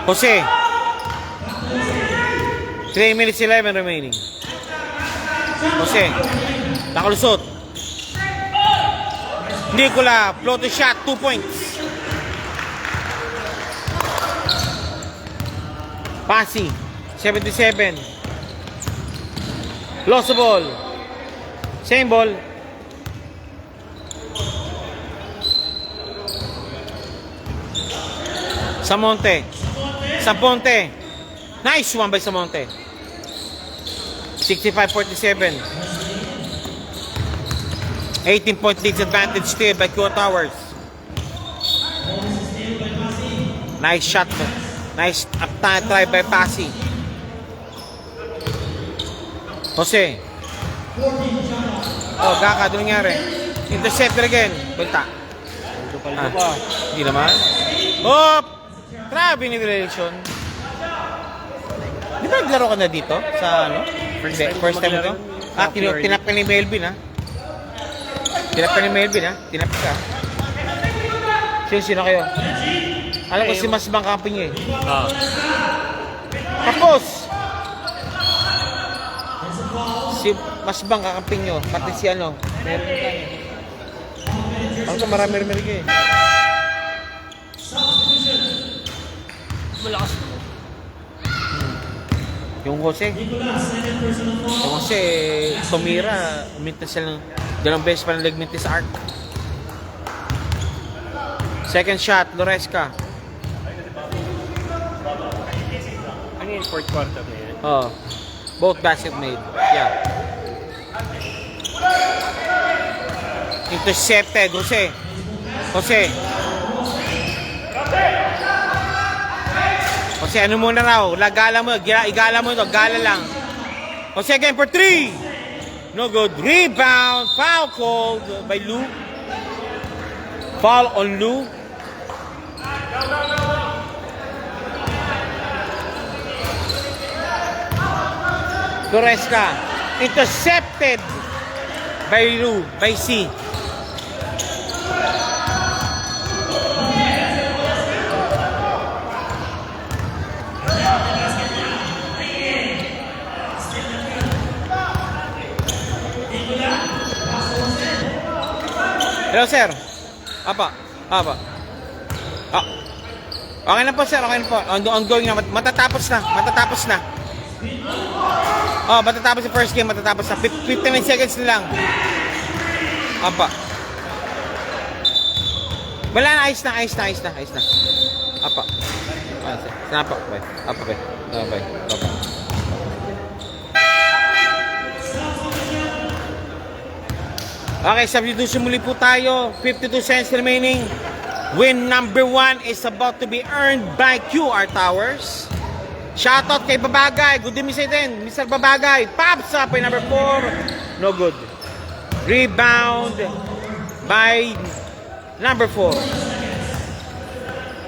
Jose. 3 minutes 11 remaining. Jose. Nakalusot. Nicola. Floater shot. 2 points. Pasi. 77. Lost the ball. Same ball. Samonte. Saponte. Nice one by Samonte. 65-47. 18-point leads advantage still by QR Towers. Nice shot. Nice up try by Pasi. Jose. Oh, Gaka, doon nangyari. Interceptor again. Balta. Hindi naman. Oh! Grabe ni relation. Di ba naglaro ka na dito? Sa ano? First time ito? Ah, tinap ka ni Melvin ha? Tinap ka ni Melvin ha? Tinap ka. Sino kayo? Alam ko si Masbang Camping eh. Tapos! Si Masbang kakamping nyo. Pati si ano. Meron ka eh. Parang ka marami-rami eh. Malakas. Yung Jose. Yung Jose, tumira. Umintas siya ng dalawang beses pa ng leg mintis sa arc. Second shot, Loresca. Ano yung fourth quarter na yan? Oh. Both basket made. Yeah. Intercepted, Jose. Jose. Jose, ano muna raw? Lagala mo. Igala mo ito. Gala lang. Jose again for 3. No good. Rebound. Foul called by Lou. Foul on Lou. Loresca. Intercepted by Lu, by C. Hello, sir. Apa. Ah. Okay na po, sir. Okay na po. Ongoing na. Matatapos na. Oh, matatapos yung first game. Matatapos na. 59 seconds na lang. Apa. Wala na. Ayos na. Apa. Apa. Bye. Okay, substitution muli po tayo. 52 seconds remaining. Win number 1 is about to be earned by QR Towers. Shoutout kay Babagay. Good evening sa itin, Mr. Babagay. Pops up by number 4. No good. Rebound by number 4.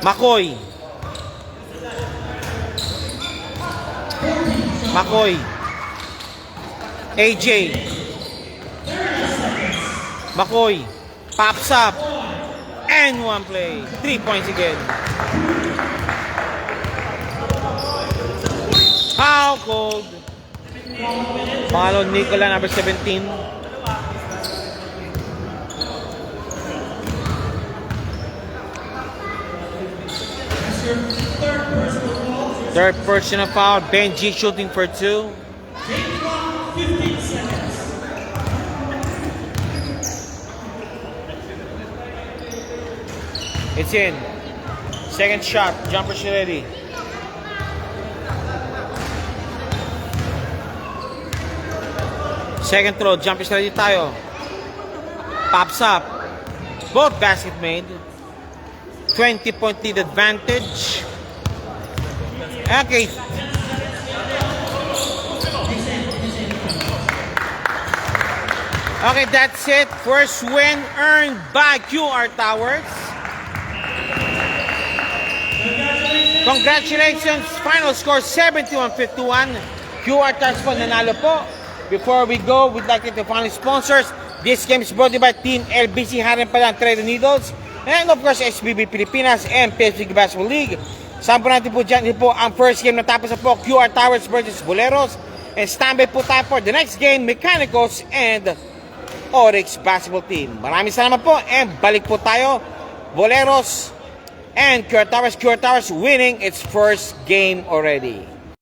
Makoy. AJ. Makoy. Pops up. And one play. 3 points again. How cold. Follow Nicola, number 17. Third personal foul. Benji shooting for 2. It's in. Second shot. Jumper ready. Second throw. Jumper ready tayo. Pops up. Both basket made. 20-point lead advantage. Okay. Okay, that's it. First win earned by QR Towers. Congratulations! Final score 71-51. QR Towers po nanalo po. Before we go, we'd like to final sponsors. This game is brought to you by Team LBC Harem Palang Trade Needles. And of course, SBB Pilipinas and PSB Basketball League. Sampo natin po dyan po ang first game na tapos na po QR Towers versus Boleros. And standby po tayo for the next game, Mechanicals and Oryx Basketball Team. Maraming salamat po and balik po tayo. Boleros and QR Towers winning its first game already.